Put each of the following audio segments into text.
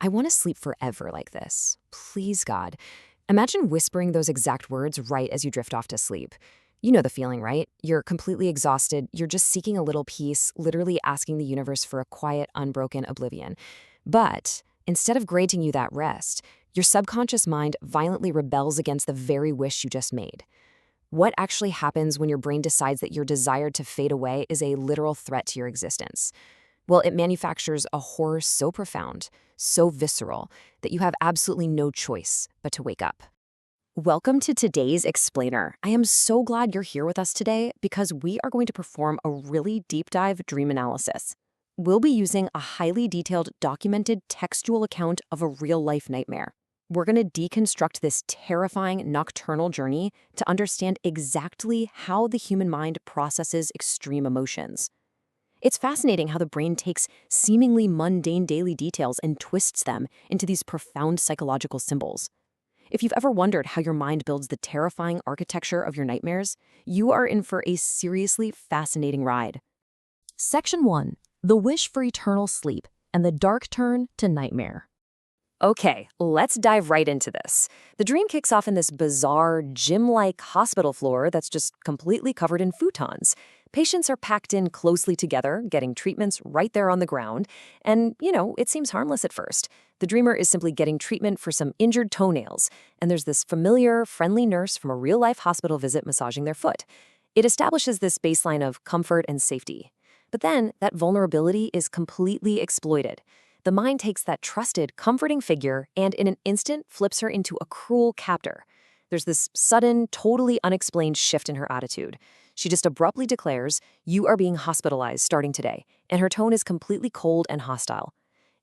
I want to sleep forever like this. Please, God. Imagine whispering those exact words right as you drift off to sleep. You know the feeling, right? You're completely exhausted. You're just seeking a little peace, literally asking the universe for a quiet, unbroken oblivion. But instead of granting you that rest, your subconscious mind violently rebels against the very wish you just made. What actually happens when your brain decides that your desire to fade away is a literal threat to your existence? Well, it manufactures a horror so profound, so visceral, that you have absolutely no choice but to wake up. Welcome to today's Explainer. I am so glad you're here with us today because we are going to perform a really deep dive dream analysis. We'll be using a highly detailed, documented textual account of a real-life nightmare. We're going to deconstruct this terrifying nocturnal journey to understand exactly how the human mind processes extreme emotions. It's fascinating how the brain takes seemingly mundane daily details and twists them into these profound psychological symbols. If you've ever wondered how your mind builds the terrifying architecture of your nightmares, you are in for a seriously fascinating ride. Section 1. The Wish for Eternal Sleep and the Dark Turn to Nightmare. Okay, let's dive right into this. The dream kicks off in this bizarre, gym-like hospital floor that's just completely covered in futons. Patients are packed in closely together, getting treatments right there on the ground, and, it seems harmless at first. The dreamer is simply getting treatment for some injured toenails, and there's this familiar, friendly nurse from a real-life hospital visit massaging their foot. It establishes this baseline of comfort and safety. But then, that vulnerability is completely exploited. The mind takes that trusted, comforting figure and in an instant flips her into a cruel captor. There's this sudden, totally unexplained shift in her attitude. She just abruptly declares, "You are being hospitalized starting today," and her tone is completely cold and hostile.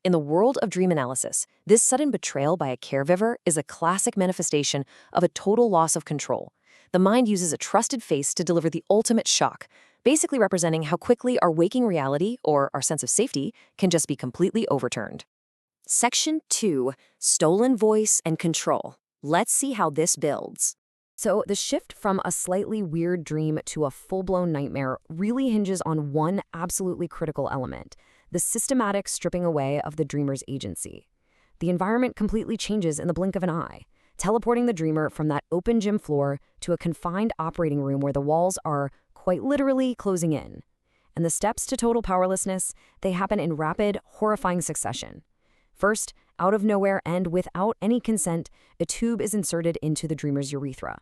In the world of dream analysis, this sudden betrayal by a caregiver is a classic manifestation of a total loss of control. The mind uses a trusted face to deliver the ultimate shock, basically representing how quickly our waking reality, or our sense of safety, can just be completely overturned. Section 2. Stolen Voice and Control. Let's see how this builds. So the shift from a slightly weird dream to a full-blown nightmare really hinges on one absolutely critical element: the systematic stripping away of the dreamer's agency. The environment completely changes in the blink of an eye, teleporting the dreamer from that open gym floor to a confined operating room where the walls are quite literally closing in. And the steps to total powerlessness, they happen in rapid, horrifying succession. First, out of nowhere and without any consent, a tube is inserted into the dreamer's urethra.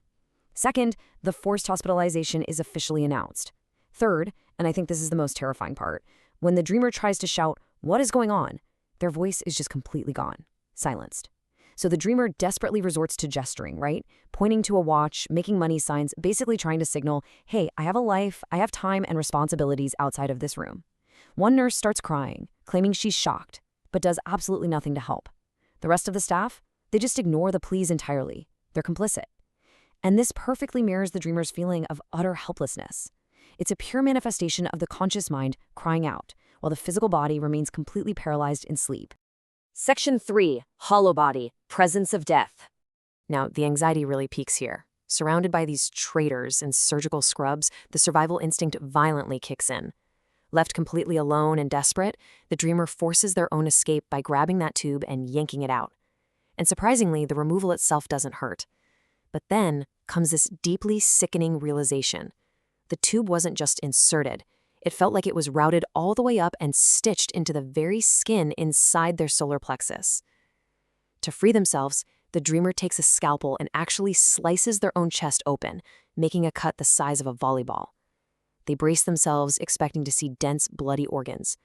Second, the forced hospitalization is officially announced. Third, and I think this is the most terrifying part, when the dreamer tries to shout, "What is going on?" their voice is just completely gone, silenced. So the dreamer desperately resorts to gesturing, right? Pointing to a watch, making money signs, basically trying to signal, "Hey, I have a life, I have time and responsibilities outside of this room." One nurse starts crying, claiming she's shocked, but does absolutely nothing to help. The rest of the staff, they just ignore the pleas entirely. They're complicit. And this perfectly mirrors the dreamer's feeling of utter helplessness. It's a pure manifestation of the conscious mind crying out, while the physical body remains completely paralyzed in sleep. Section 3. Hollow Body, Presence of Death. Now, the anxiety really peaks here. Surrounded by these traitors and surgical scrubs, the survival instinct violently kicks in. Left completely alone and desperate, the dreamer forces their own escape by grabbing that tube and yanking it out. And surprisingly, the removal itself doesn't hurt. But then comes this deeply sickening realization. The tube wasn't just inserted. It felt like it was routed all the way up and stitched into the very skin inside their solar plexus. To free themselves, the dreamer takes a scalpel and actually slices their own chest open, making a cut the size of a volleyball. They brace themselves, expecting to see dense, bloody organs.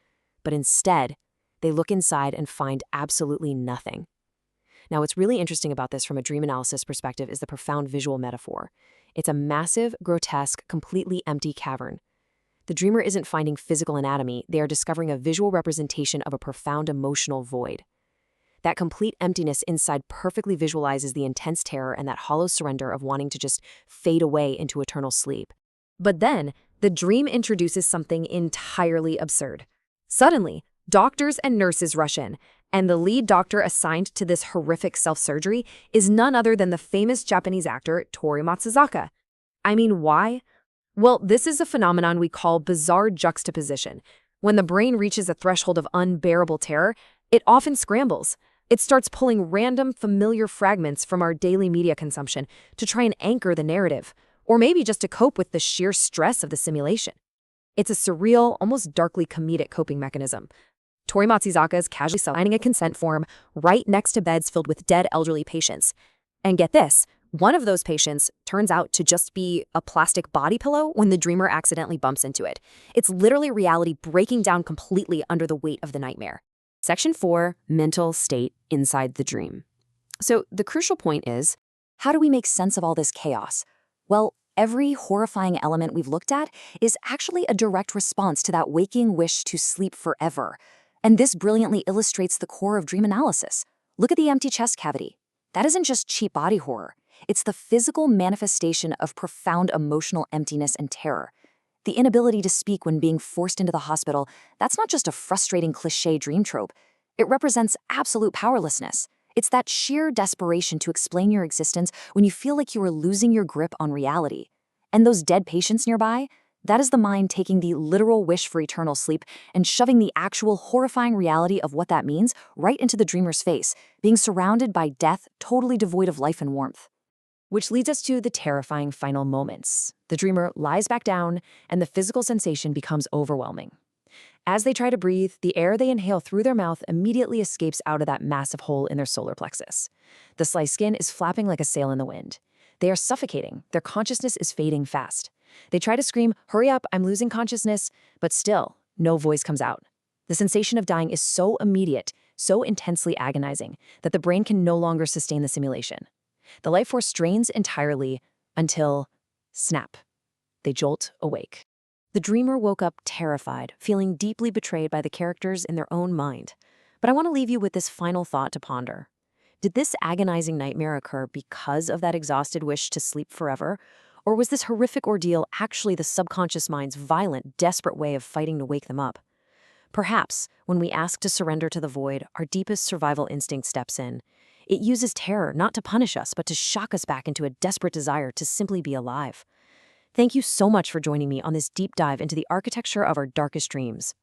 But instead, they look inside and find absolutely nothing. Now, what's really interesting about this from a dream analysis perspective is the profound visual metaphor. It's a massive, grotesque, completely empty cavern. The dreamer isn't finding physical anatomy, they are discovering a visual representation of a profound emotional void. That complete emptiness inside perfectly visualizes the intense terror and that hollow surrender of wanting to just fade away into eternal sleep. But then, the dream introduces something entirely absurd. Suddenly, doctors and nurses rush in, and the lead doctor assigned to this horrific self-surgery is none other than the famous Japanese actor Toru Matsuzaka. I mean, why? Well, this is a phenomenon we call bizarre juxtaposition. When the brain reaches a threshold of unbearable terror, it often scrambles. It starts pulling random, familiar fragments from our daily media consumption to try and anchor the narrative, or maybe just to cope with the sheer stress of the simulation. It's a surreal, almost darkly comedic coping mechanism. Tori Matsuzaka is casually signing a consent form right next to beds filled with dead elderly patients. And get this, one of those patients turns out to just be a plastic body pillow when the dreamer accidentally bumps into it. It's literally reality breaking down completely under the weight of the nightmare. Section 4, mental state inside the dream. So the crucial point is, how do we make sense of all this chaos? Well, every horrifying element we've looked at is actually a direct response to that waking wish to sleep forever. And this brilliantly illustrates the core of dream analysis. Look at the empty chest cavity. That isn't just cheap body horror. It's the physical manifestation of profound emotional emptiness and terror. The inability to speak when being forced into the hospital, that's not just a frustrating cliché dream trope. It represents absolute powerlessness. It's that sheer desperation to explain your existence when you feel like you are losing your grip on reality. And those dead patients nearby, that is the mind taking the literal wish for eternal sleep and shoving the actual horrifying reality of what that means right into the dreamer's face, being surrounded by death totally devoid of life and warmth. Which leads us to the terrifying final moments. The dreamer lies back down, and the physical sensation becomes overwhelming. As they try to breathe, the air they inhale through their mouth immediately escapes out of that massive hole in their solar plexus. The sliced skin is flapping like a sail in the wind. They are suffocating. Their consciousness is fading fast. They try to scream, "Hurry up, I'm losing consciousness," but still, no voice comes out. The sensation of dying is so immediate, so intensely agonizing, that the brain can no longer sustain the simulation. The life force drains entirely until, snap, they jolt awake. The dreamer woke up terrified, feeling deeply betrayed by the characters in their own mind. But I want to leave you with this final thought to ponder. Did this agonizing nightmare occur because of that exhausted wish to sleep forever? Or was this horrific ordeal actually the subconscious mind's violent, desperate way of fighting to wake them up? Perhaps, when we ask to surrender to the void, our deepest survival instinct steps in. It uses terror not to punish us, but to shock us back into a desperate desire to simply be alive. Thank you so much for joining me on this deep dive into the architecture of our darkest dreams.